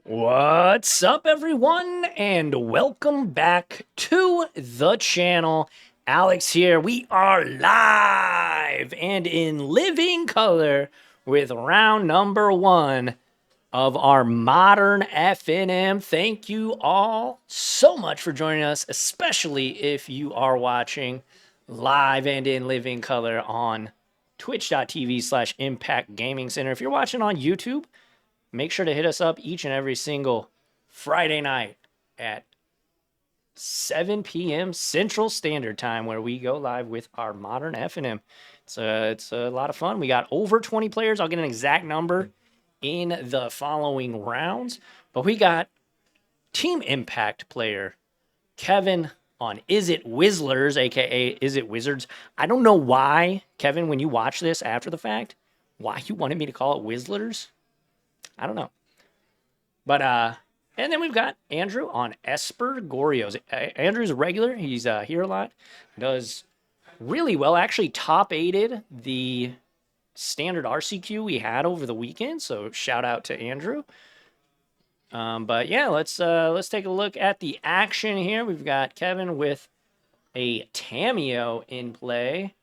What's up, everyone, and welcome back to the channel. Alex here. We are live and in living color with round number 1 of our Modern FNM. Thank you all so much for joining us, especially if you are watching live and in living color on twitch.tv/Impact Gaming Center. If you're watching on YouTube, make sure to hit us up each and every single Friday night at 7 p.m. Central Standard Time, where we go live with our Modern FNM. It's a lot of fun. We got over 20 players. I'll get an exact number in the following rounds. But we got Team Impact player Kevin on Izzet Wizzlers, a.k.a. Izzet Wizards. I don't know why, Kevin, when you watch this after the fact, why you wanted me to call it Wizzlers. I don't know. But, and then we've got Andrew on Esper Goryos. Andrew's a regular. He's here a lot. Does really well. Actually top-aided the standard RCQ we had over the weekend. So shout out to Andrew. But yeah, let's take a look at the action here. We've got Kevin with a Tamiyo in play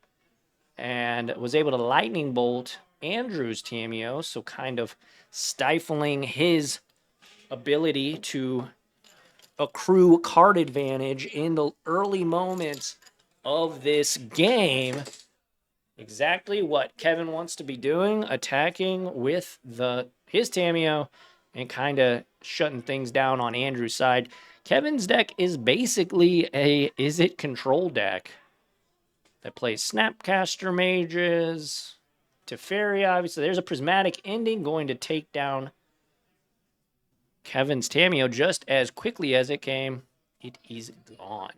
and was able to lightning bolt Andrew's Tamiyo, so kind of stifling his ability to accrue card advantage in the early moments of this game. Exactly what Kevin wants to be doing, attacking with his Tamiyo and kind of shutting things down on Andrew's side. Kevin's deck is basically a Izzet control deck that plays Snapcaster Mages, Teferi, obviously. There's a Prismatic Ending going to take down Kevin's Tamiyo just as quickly as it came. It is gone.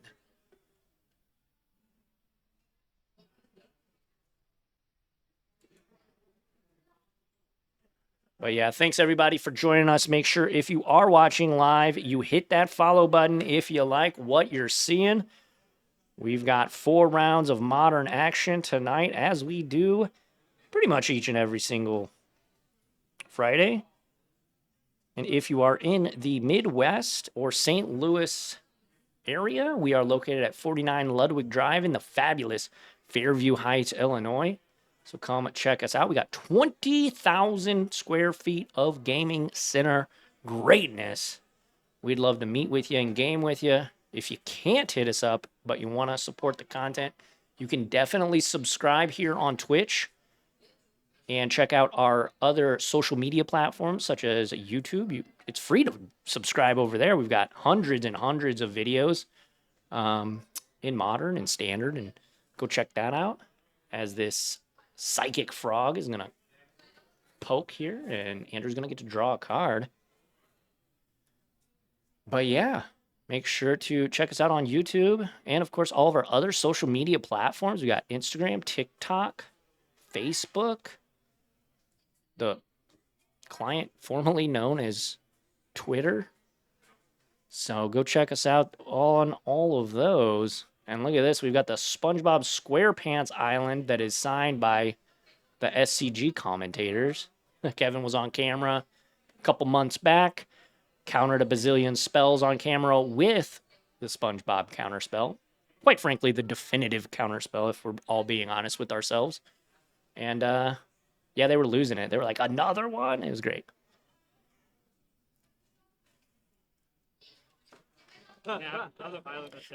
But yeah, thanks everybody for joining us. Make sure if you are watching live, you hit that follow button if you like what you're seeing. We've got 4 rounds of Modern action tonight, as we do pretty much each and every single Friday. And if you are in the Midwest or St. Louis area, we are located at 49 Ludwig Drive in the fabulous Fairview Heights, Illinois. So come check us out. We got 20,000 square feet of gaming center greatness. We'd love to meet with you and game with you. If you can't hit us up, but you want to support the content, you can definitely subscribe here on Twitch and check out our other social media platforms, such as YouTube. It's free to subscribe over there. We've got hundreds and hundreds of videos in Modern and Standard, and go check that out, as this Psychic Frog is going to poke here, and Andrew's going to get to draw a card. But yeah, make sure to check us out on YouTube and, of course, all of our other social media platforms. We got Instagram, TikTok, Facebook, the client formerly known as Twitter. So go check us out on all of those. And look at this. We've got the SpongeBob SquarePants Island that is signed by the SCG commentators. Kevin was on camera a couple months back, countered a bazillion spells on camera with the SpongeBob counterspell. Quite frankly, the definitive counterspell, if we're all being honest with ourselves. And yeah, they were losing it. They were like, another one? It was great.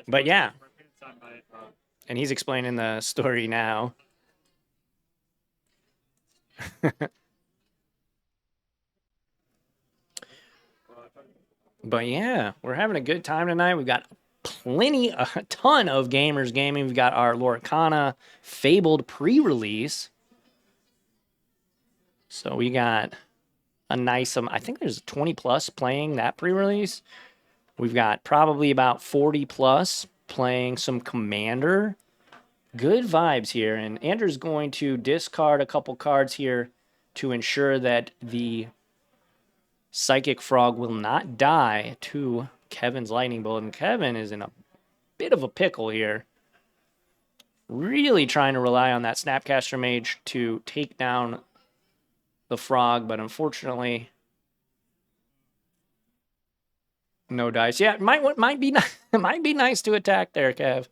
But yeah. And he's explaining the story now. But yeah, we're having a good time tonight. We've got a ton of gamers gaming. We've got our Lorcana Fabled pre-release. So we got a nice, I think there's 20 plus playing that pre-release. We've got probably about 40 plus playing some Commander. Good vibes here. And Andrew's going to discard a couple cards here to ensure that the Psychic Frog will not die to Kevin's Lightning Bolt. And Kevin is in a bit of a pickle here. Really trying to rely on that Snapcaster Mage to take down the Frog, but unfortunately No dice. Yeah, it might be it might be nice to attack there, Kev.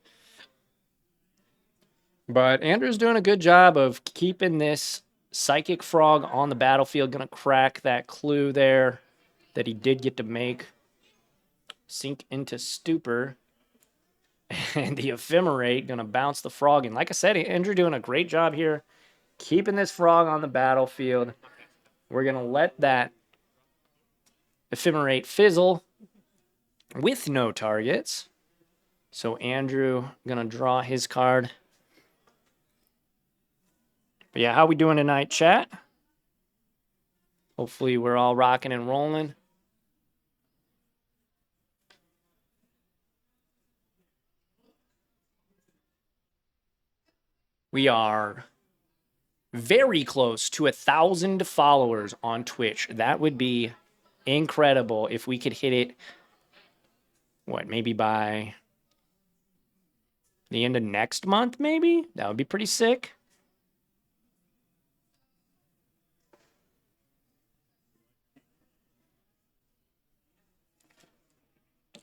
But Andrew's doing a good job of keeping this Psychic Frog on the battlefield. Gonna crack that clue there that he did get to make. Sink into stupor. And the Ephemerate gonna bounce the frog. And like I said, Andrew doing a great job here keeping this frog on the battlefield. We're gonna let that Ephemerate fizzle with no targets. So Andrew gonna draw his card. But yeah, how we doing tonight, chat? Hopefully we're all rocking and rolling. We are very close to 1,000 followers on Twitch. That would be incredible if we could hit it, what, maybe by the end of next month, maybe? That would be pretty sick.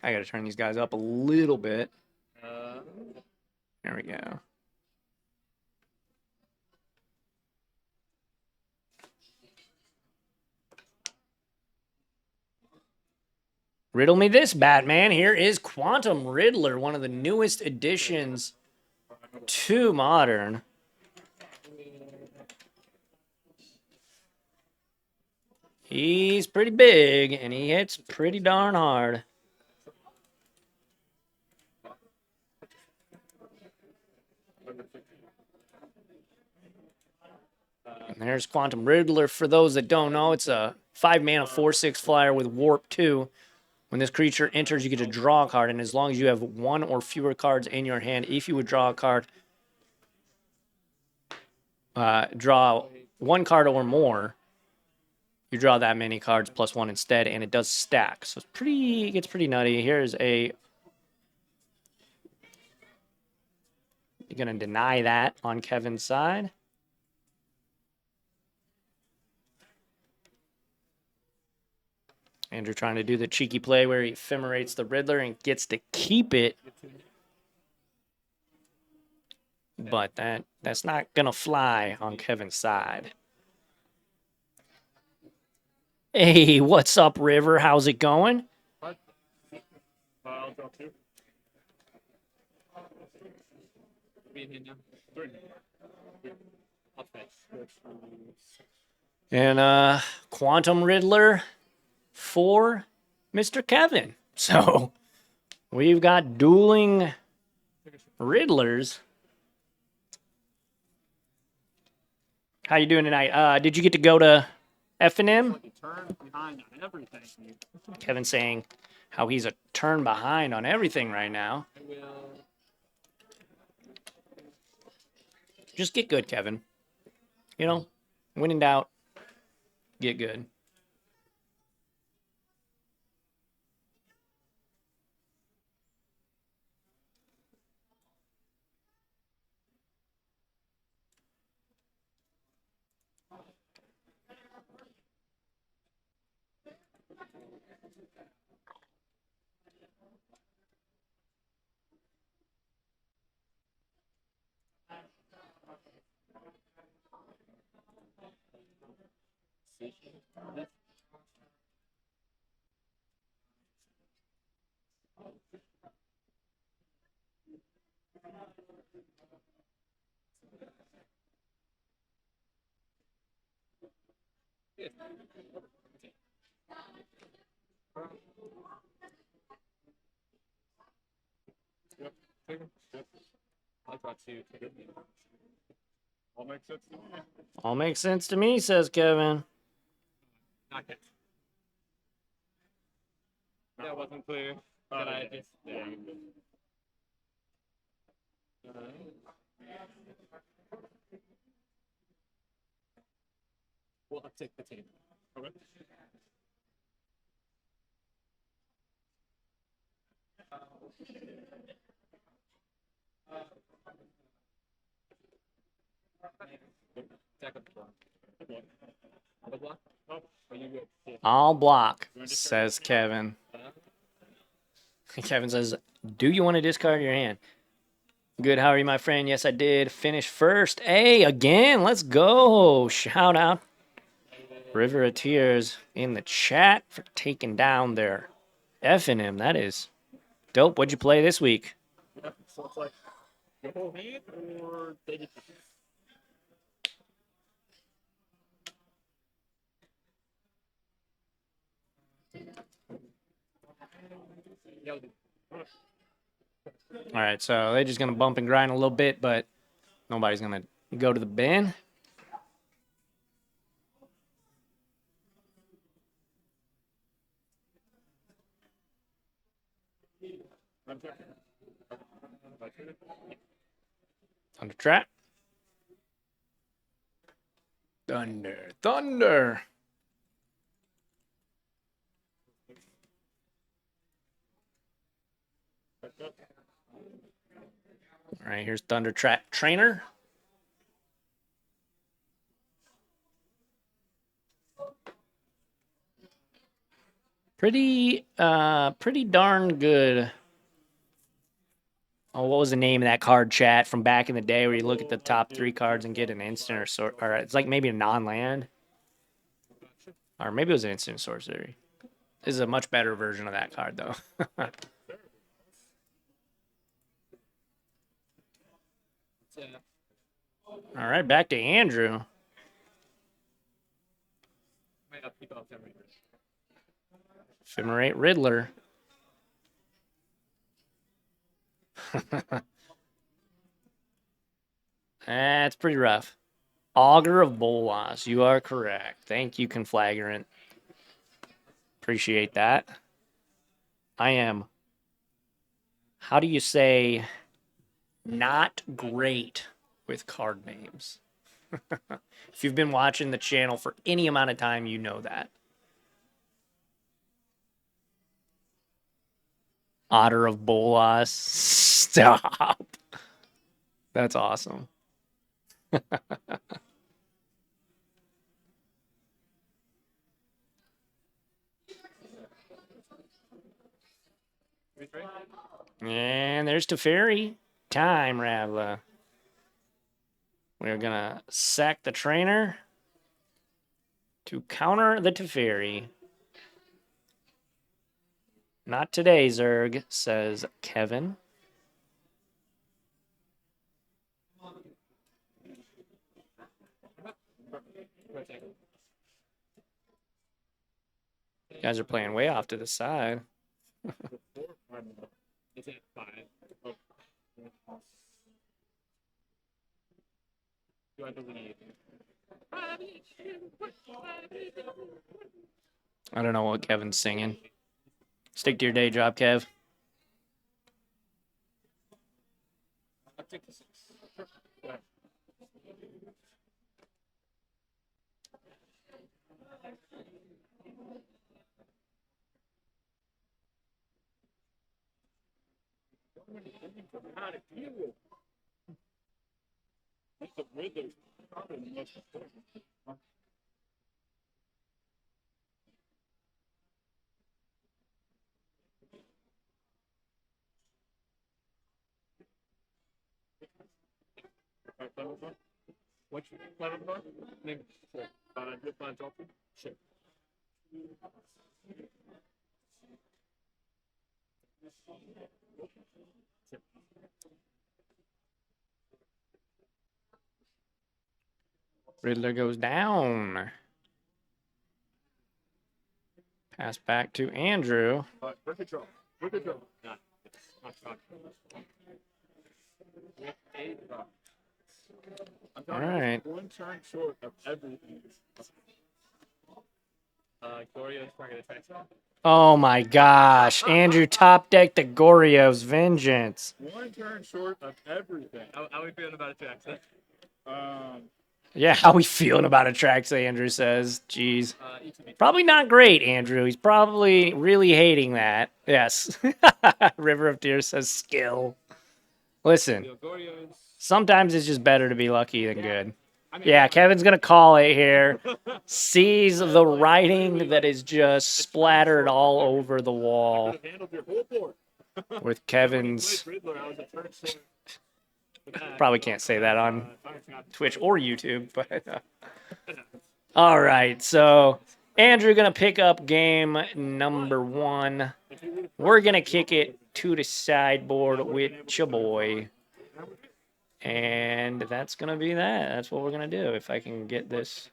I gotta turn these guys up a little bit. There we go. Riddle me this, Batman. Here is Quantum Riddler, one of the newest additions to Modern. He's pretty big, and he hits pretty darn hard. And there's Quantum Riddler. For those that don't know, it's a 5-mana 4/6 flyer with Warp 2. When this creature enters, you get to draw a card, and as long as you have one or fewer cards in your hand, if you would draw a card, draw one card or more, you draw that many cards plus one instead, and it does stack. So it gets pretty nutty. Here's a... You're going to deny that on Kevin's side. Andrew trying to do the cheeky play where he ephemerates the Riddler and gets to keep it. But that's not going to fly on Kevin's side. Hey, what's up, River? How's it going? And Quantum Riddler for Mr. Kevin. So we've got dueling Riddlers. How you doing tonight? Did you get to go to FNM? Kevin saying how he's a turn behind on everything right now. Just get good, Kevin. You know, when in doubt, get good. All makes sense to me, says Kevin. That wasn't clear. But I just, yeah. We'll uptick the team. Okay. I'll block, says Kevin. Kevin says, do you want to discard your hand? Good, how are you, my friend? Yes, I did. Finish first. Hey, again, let's go. Shout out River of Tears in the chat for taking down their FNM. That is dope. What'd you play this week? Yeah, so it's like your whole hand or take it. Yeah, All right, so they're just going to bump and grind a little bit, but nobody's going to go to the bin. Thunder trap. Thunder. Thunder. All right, here's Thunder Trap Trainer. Pretty darn good. Oh, what was the name of that card chat from back in the day where you look at the top 3 cards and get an instant or sort? Or it's like maybe a non-land, or maybe it was an instant sorcery. This is a much better version of that card, though. All right, back to Andrew. Ephemerate Riddler. That's pretty rough. Augur of Bolas. You are correct. Thank you, Conflagrant. Appreciate that. I am, how do you say, not great with card names. If you've been watching the channel for any amount of time, you know that. Otter of Bolas. Stop. That's awesome. And there's Teferi. Time, Ravla. We're going to sack the trainer to counter the Teferi. Not today, Zerg, says Kevin. You guys are playing way off to the side. Is it 5? Oh. Do I believe? I don't know what Kevin's singing. Stick to your day job, Kev. I'll take the 6. How to deal with the Riddler's probably the most important. What's your level bar? Name it. Good fun dolphin? Sure. Riddler goes down. Pass back to Andrew. We're control. We're control. Not shot. All right. One turn short of everything. Goryos trying to attack some. Oh my gosh. Andrew top decked the Goryos Vengeance. One turn short of everything. How are we feeling about attacks? Yeah, how we feeling about Attrax, Andrew says. Jeez. Probably not great, Andrew. He's probably really hating that. Yes. River of Tears says skill. Listen, sometimes it's just better to be lucky than good. Yeah, Kevin's going to call it here. Sees the writing that is just splattered all over the wall. with Kevin's. Riddler, I was at first. Probably can't say that on Twitch or YouTube, but all right. So Andrew gonna pick up game number 1. We're gonna kick it to the sideboard with your boy, and that's gonna be that. That's what we're gonna do. If I can get this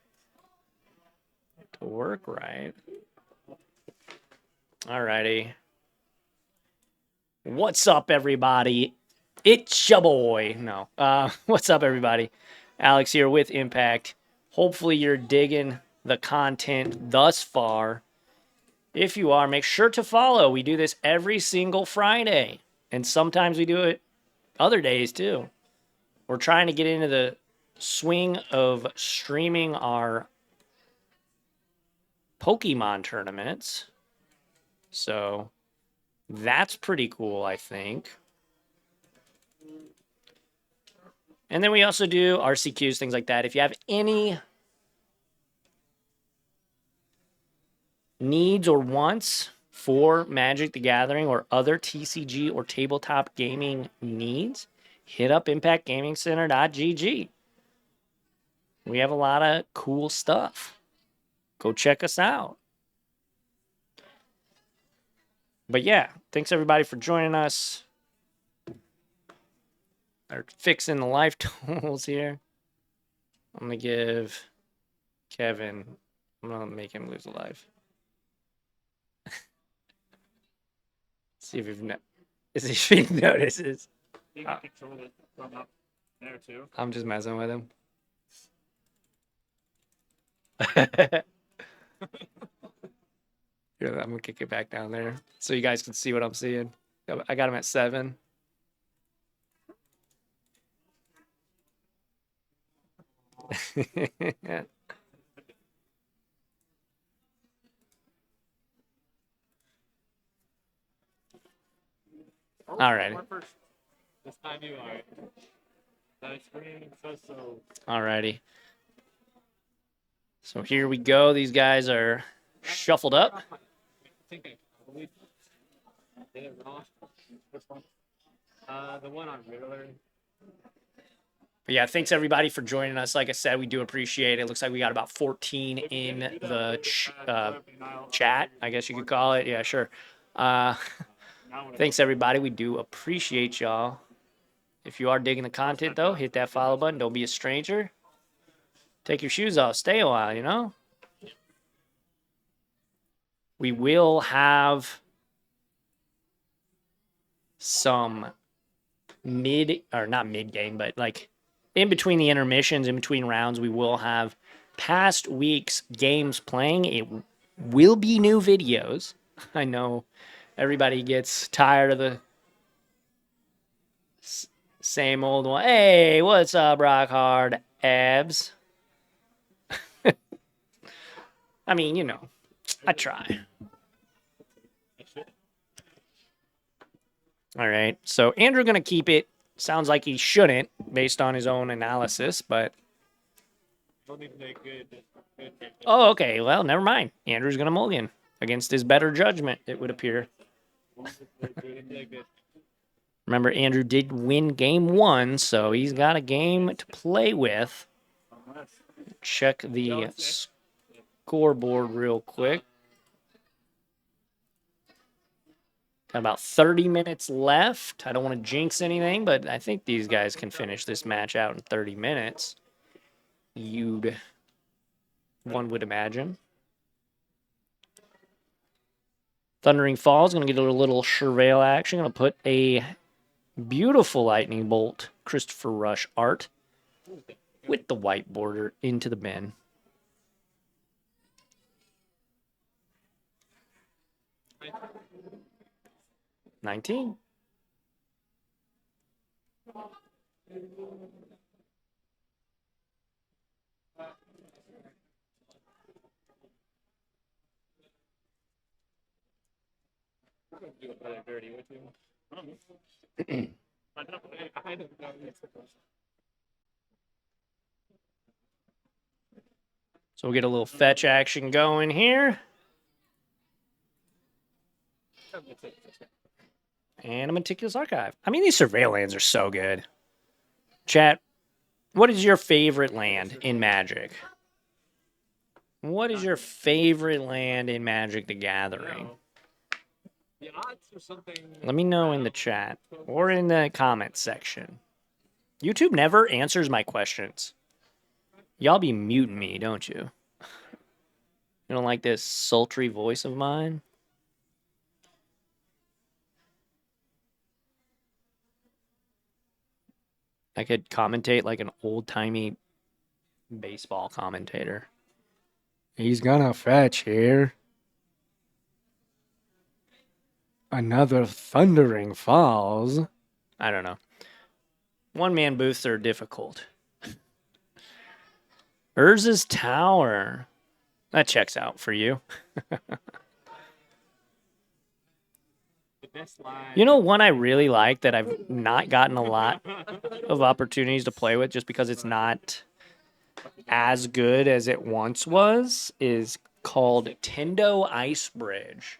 to work right. All righty. What's up, everybody? It's your boy. No. What's up, everybody? Alex here with Impact. Hopefully you're digging the content thus far. If you are, make sure to follow. We do this every single Friday. And sometimes we do it other days, too. We're trying to get into the swing of streaming our Pokemon tournaments. So that's pretty cool, I think. And then we also do RCQs, things like that. If you have any needs or wants for Magic the Gathering or other TCG or tabletop gaming needs, hit up impactgamingcenter.gg. We have a lot of cool stuff. Go check us out. But yeah, thanks everybody for joining us. They're fixing the life totals here. I'm going to give Kevin, I'm going to make him lose a life. See if he notices. You can control it from up there too. I'm just messing with him. Here, I'm gonna kick it back down there so you guys can see what I'm seeing. I got him at 7. All right. This time you are. That screen so. All righty. So here we go. These guys are shuffled up. The one on Riddler. But yeah, thanks everybody for joining us. Like I said, we do appreciate it. It looks like we got about 14 in the chat, I guess you could call it. Yeah, sure. Thanks everybody. We do appreciate y'all. If you are digging the content, though, hit that follow button. Don't be a stranger. Take your shoes off. Stay a while, you know? We will have some not mid-game, but like in between the intermissions, in between rounds, we will have past week's games playing. It will be new videos. I know everybody gets tired of the same old one. Hey, what's up, Rock Hard Abs? I mean, you know, I try. All right, so Andrew going to keep it. Sounds like he shouldn't, based on his own analysis, but... Oh, okay, well, never mind. Andrew's going to mulligan against his better judgment, it would appear. Remember, Andrew did win game 1, so he's got a game to play with. Check the scoreboard real quick. Got about 30 minutes left. I don't want to jinx anything, but I think these guys can finish this match out in 30 minutes. One would imagine. Thundering Falls going to get a little Surveil action. Going to put a beautiful lightning bolt Christopher Rush art with the white border into the bin. $19. So we'll get a little fetch action going here. And a Meticulous Archive. I mean, these surveil lands are so good. Chat, what is your favorite land in Magic? What is your favorite land in Magic the Gathering? The odds or something. Let me know in the chat or in the comments section. YouTube never answers my questions. Y'all be muting me, don't you? You don't like this sultry voice of mine? I could commentate like an old-timey baseball commentator. He's gonna fetch here. Another thundering falls. I don't know. One-man booths are difficult. Urza's Tower. That checks out for you. You know one I really like that I've not gotten a lot of opportunities to play with just because it's not as good as it once was is called Tendo Ice Bridge.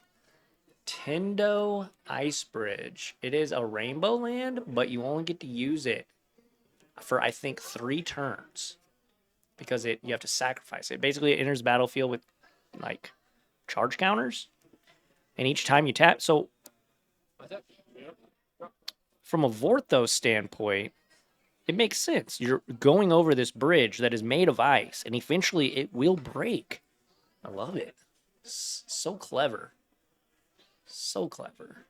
Tendo Ice Bridge. It is a rainbow land, but you only get to use it for I think 3 turns because you have to sacrifice it. Basically, it enters the battlefield with like charge counters, and each time you tap. So from a Vorthos standpoint, it makes sense. You're going over this bridge that is made of ice, and eventually it will break. I love it. So clever. So clever.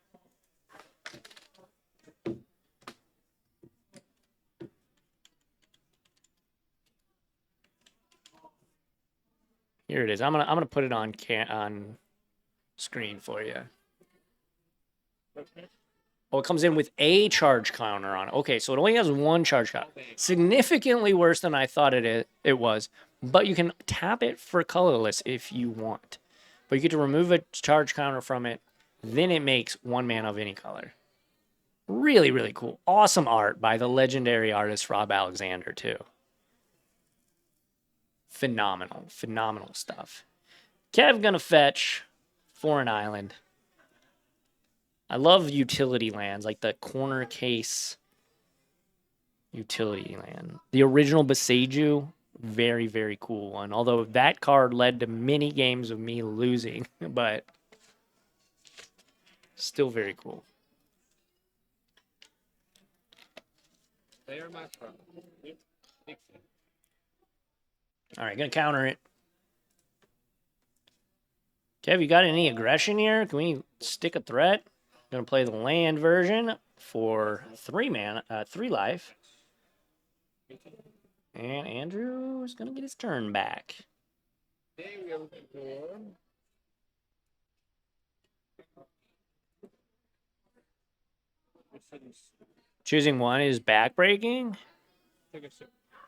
Here it is. I'm gonna put it on screen for you. Oh, it comes in with a charge counter on it. Okay, so it only has 1 charge counter. Significantly worse than I thought it was. But you can tap it for colorless if you want. But you get to remove a charge counter from it. Then it makes 1 mana of any color. Really, really cool. Awesome art by the legendary artist Rob Alexander, too. Phenomenal. Phenomenal stuff. Kev gonna fetch for an island. I love utility lands, like the corner case utility land. The original Beseiju, very, very cool one. Although that card led to many games of me losing, but still very cool. They are my problem. All right, gonna counter it. Kev, you got any aggression here? Can we stick a threat? Gonna play the land version for 3 life. And Andrew is gonna get his turn back. Choosing 1 is backbreaking.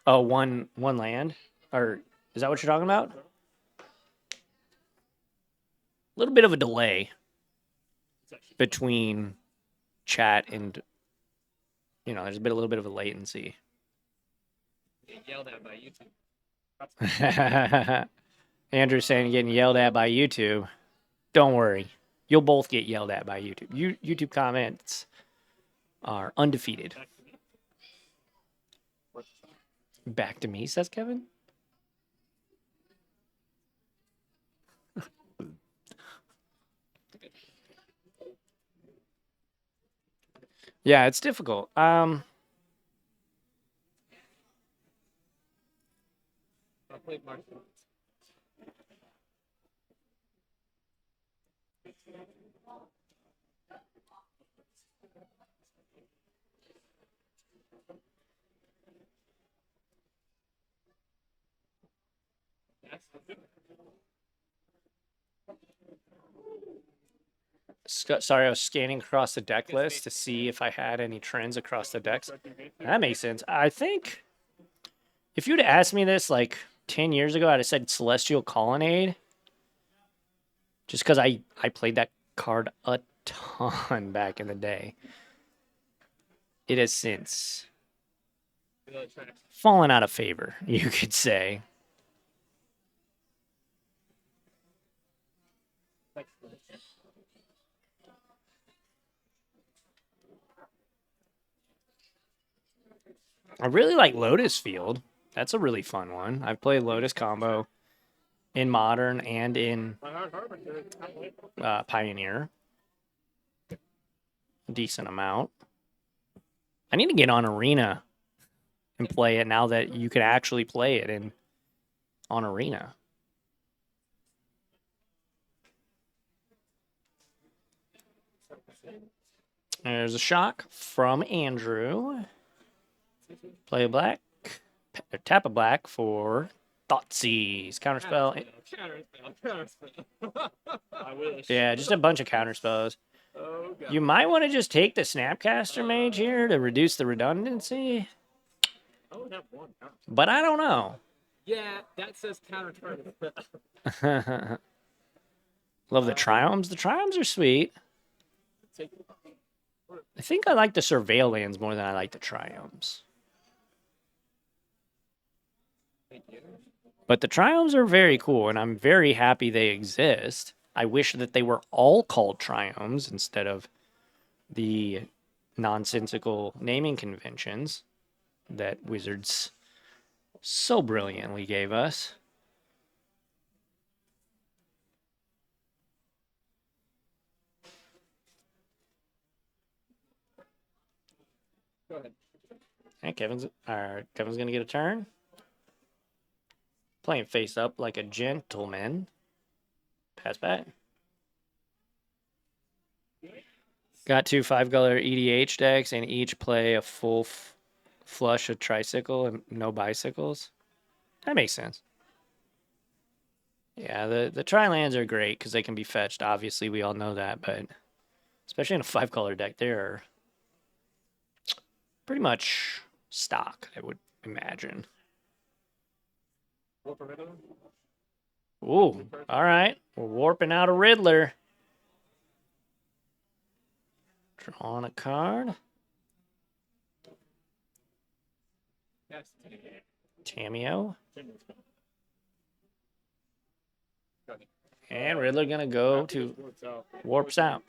Oh, one land? Or is that what you're talking about? A little bit of a delay between chat and, there's a little bit of a latency. Get yelled at by YouTube. Andrew's saying getting yelled at by YouTube. Don't worry. You'll both get yelled at by YouTube. YouTube comments are undefeated. Back to me, says Kevin. Yeah, it's difficult. I played Mark. Sorry, I was scanning across the deck list to see if I had any trends across the decks. That makes sense. I think if you'd asked me this like 10 years ago, I'd have said Celestial Colonnade. Just because I played that card a ton back in the day. It has since fallen out of favor, you could say. I really like Lotus Field. That's a really fun one. I've played Lotus Combo in Modern and in Pioneer. A decent amount. I need to get on Arena and play it now that you can actually play it on Arena. There's a shock from Andrew. Play a black. Tap a black for Thoughtseize. Counterspell. Counterspell. I wish. Yeah, just a bunch of counterspells. Oh, God. You might want to just take the Snapcaster Mage here to reduce the redundancy. I only have one counter. But I don't know. Yeah, that says counter target. Love the Triomes. The Triomes are sweet. I think I like the Surveil lands more than I like the Triomes. But the Triomes are very cool, and I'm very happy they exist. I wish that they were all called Triomes instead of the nonsensical naming conventions that Wizards so brilliantly gave us. Go ahead. Hey, Kevin's gonna get a turn. Playing face up like a gentleman. Pass back. Got 2 5-color EDH decks, and each play a full flush of tricycle and no bicycles. That makes sense. Yeah, the tri-lands are great because they can be fetched. Obviously, we all know that, but especially in a 5-color deck, they're pretty much stock, I would imagine. Ooh, all right. We're warping out a Riddler. Drawing a card. Yes. Tameo. And Riddler gonna go to warps out.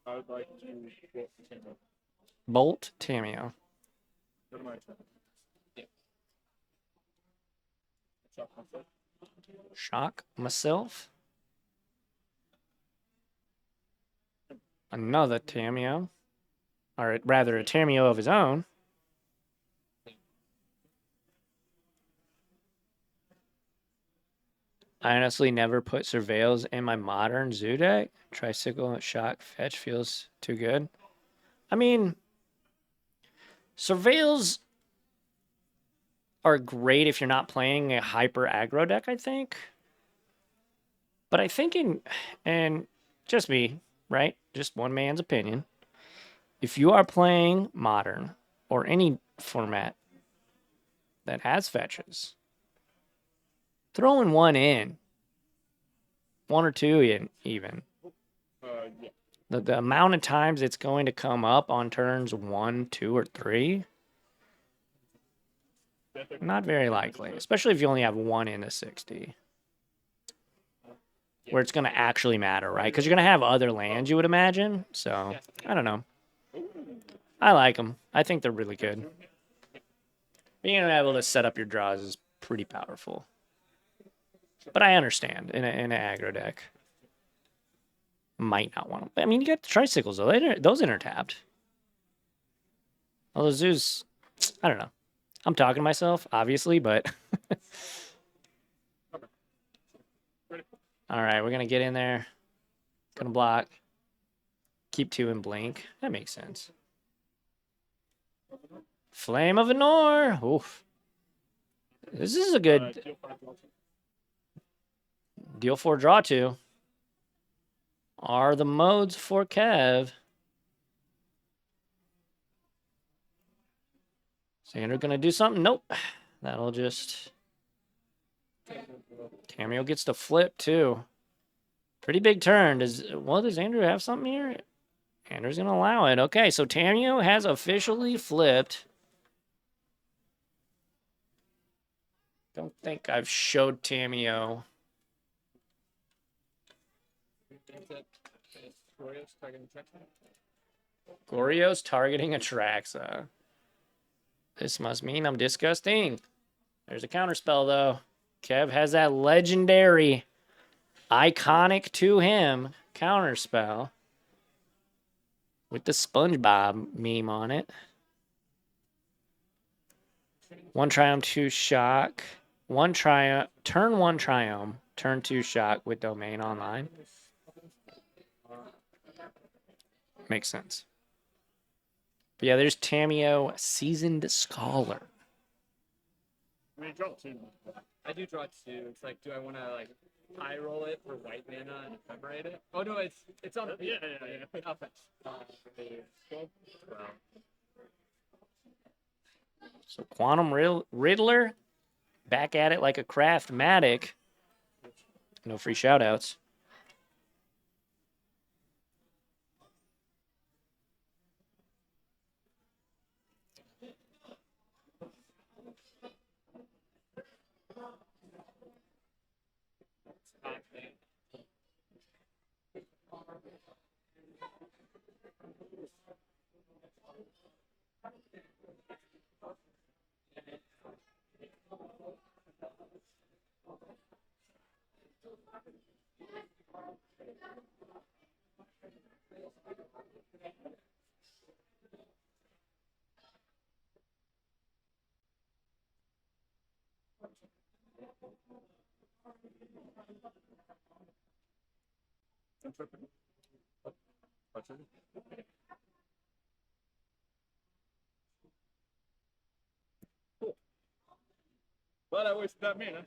I would like to Bolt Tameo. go to my turn. Yeah. Shock myself. Another Tameo. Or rather, a Tameo of his own. I honestly never put Surveils in my Modern Zoo deck. Tricycle, Shock, Fetch feels too good. I mean, Surveils are great if you're not playing a hyper aggro deck, I think. But I think and just me, right? Just one man's opinion. If you are playing Modern or any format that has fetches, throwing one in, one or two in, even. Yeah. The amount of times it's going to come up on turns 1, 2, or 3, not very likely, especially if you only have one in a 60. Where it's going to actually matter, right? Because you're going to have other lands, you would imagine. So, I don't know. I like them. I think they're really good. Being able to set up your draws is pretty powerful. But I understand in an aggro deck. Might not want them. I mean, you got the tricycles, though. Those intertapped. Although Zoos, I don't know. I'm talking to myself, obviously, but... All right, we're going to get in there. Going to block. Keep 2 and blink. That makes sense. Flame of Anor. Oof. This is a good... Deal 4, draw 2. Are the modes for Kev. Xander going to do something? Nope. That'll just... Tameo gets to flip, too. Pretty big turn. Does Andrew have something here? Andrew's going to allow it. Okay, so Tameo has officially flipped. Don't think I've showed Tameo. Goryos targeting Atraxa. This must mean I'm disgusting. There's a counterspell, though. Kev has that legendary, iconic to him counterspell with the SpongeBob meme on it. 1 Triumph, 2 Shock. 1 Triumph, turn 1 Triumph, turn 2 Shock with Domain online. Makes sense. But yeah, there's Tameo, Seasoned Scholar. I mean, draw 2. I do draw 2. It's like, do I want to like high roll it for white mana and ephemerate it? Oh no, it's on. Yeah. Offense. So Quantum Riddler, back at it like a Craftmatic. No free shoutouts. Cool. Well, I wasted that mana.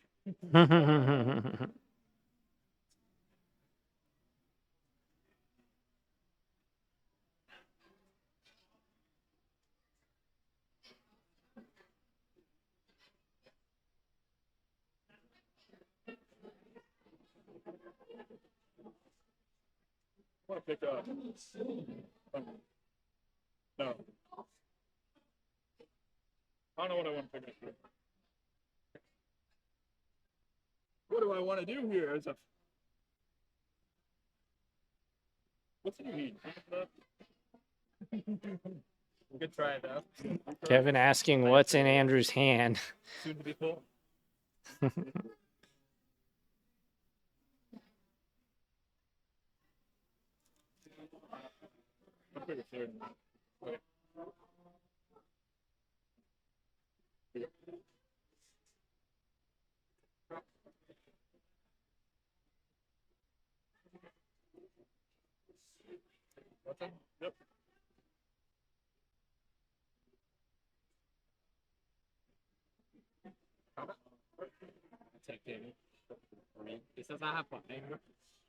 I want to pick up. No. I don't know what I want to pick up. What do I want to do here? What's it need? We could try it out. Kevin asking what's in Andrew's hand. Soon to be full. Yep. Take David. This does not have fun.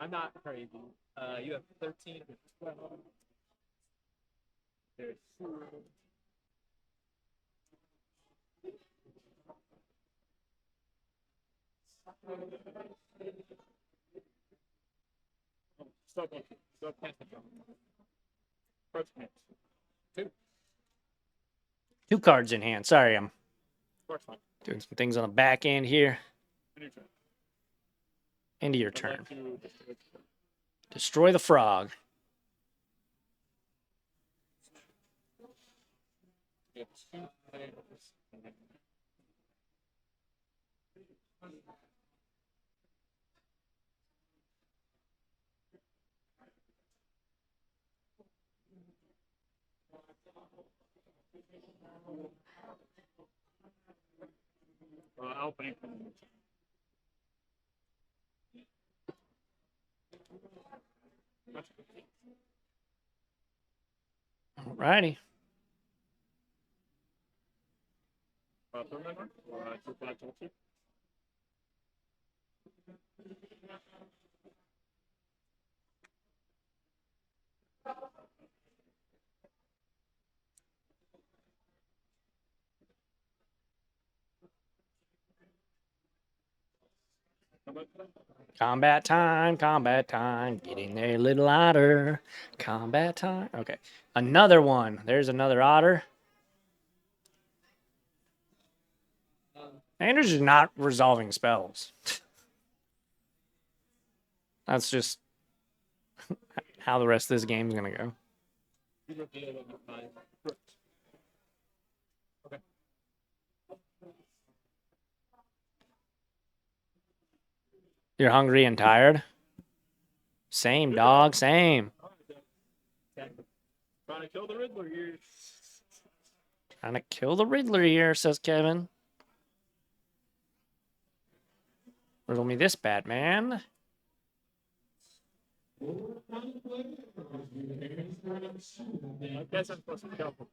I'm not crazy. You have 13 and 12. There's 4. Stop casting. First hand. 2. 2 cards in hand. Sorry, I'm First one. doing some things on the back end here. End of your turn. Destroy the frog. I'll bank. Alrighty. Remember? Combat time. Getting there, little otter. Combat time. Okay. Another one. There's another otter. Andrew's just not resolving spells. That's just how the rest of this game's going to go. Okay. You're hungry and tired? Same, dog, same. Trying to kill the Riddler here. Trying to kill the Riddler here, says Kevin. Riddle me this, Batman. I guess I'm supposed to kill him.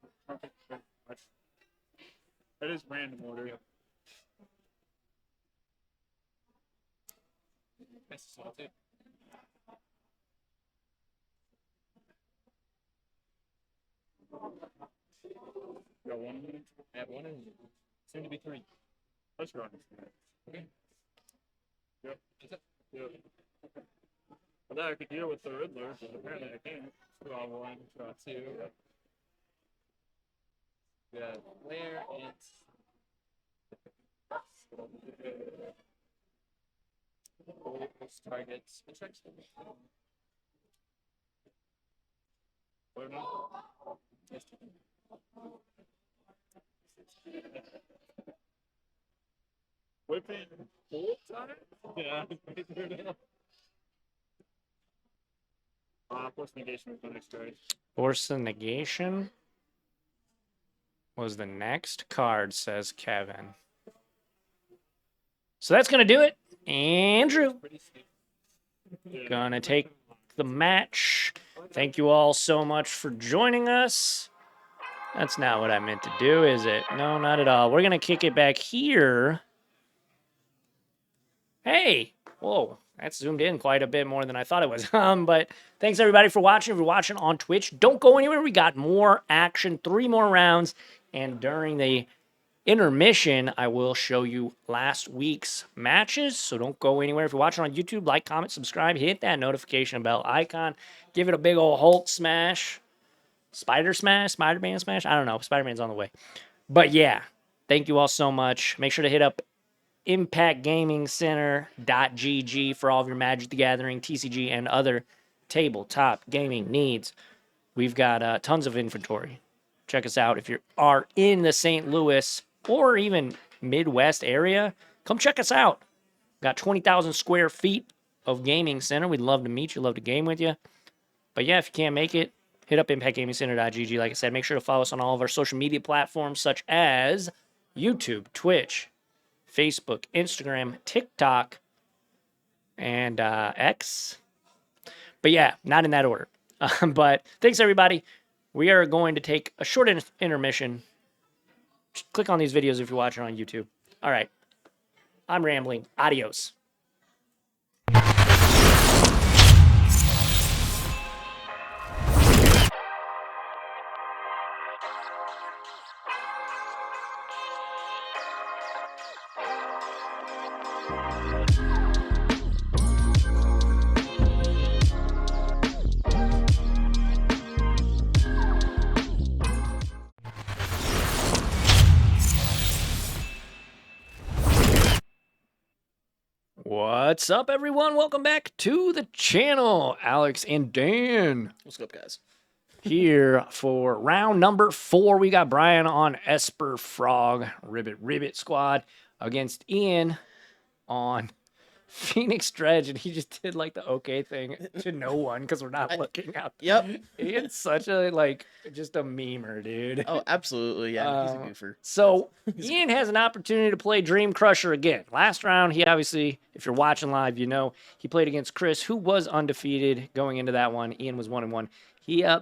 That is random order. That's salted. Got one. I have one and soon to be three. Let's run. Okay. Yep. Yep. Well, now I could deal with the Riddler, but apparently I can't. Draw one, draw two. Yeah, where it's. Targets. Or not. Whipping bolts on it? Yeah. Force negation was the next card. Force the negation was the next card, says Kevin. So that's going to do it. Andrew. Gonna take the match. Thank you all so much for joining us. That's not what I meant to do, is it? No, not at all. We're going to kick it back here. Hey. Whoa. That's zoomed in quite a bit more than I thought it was. But thanks, everybody, for watching. If you're watching on Twitch, don't go anywhere. We got more action, 3 more rounds. And during the intermission, I will show you last week's matches. So don't go anywhere. If you're watching on YouTube, like, comment, subscribe, hit that notification bell icon. Give it a big old Hulk smash. Spider-Man smash? I don't know. Spider-Man's on the way. But yeah, thank you all so much. Make sure to hit up impactgamingcenter.gg for all of your Magic the Gathering, TCG, and other tabletop gaming needs. We've got tons of inventory. Check us out. If you are in the St. Louis or even Midwest area, come check us out. Got 20,000 square feet of gaming center. We'd love to meet you, love to game with you. But yeah, if you can't make it, hit up impactgamingcenter.gg. Like I said, make sure to follow us on all of our social media platforms such as YouTube, Twitch, Facebook, Instagram, TikTok, and X. But yeah, not in that order. But thanks, everybody. We are going to take a short intermission. Just click on these videos if you're watching on YouTube. All right. I'm rambling. Adios. What's up, everyone? Welcome back to the channel. Alex and Dan. What's up, guys? Here for round number 4. We got Brian on Esper Frog Ribbit Squad against Ian on Phoenix Dredge, and he just did like the okay thing to no one because we're not looking out. Yep. Ian's such a just a memer, dude. Oh, absolutely. Yeah, he's a goofer. So Ian has an opportunity to play Dream Crusher again. Last round, he obviously, if you're watching live, you know he played against Chris, who was undefeated going into that one. Ian was 1-1. He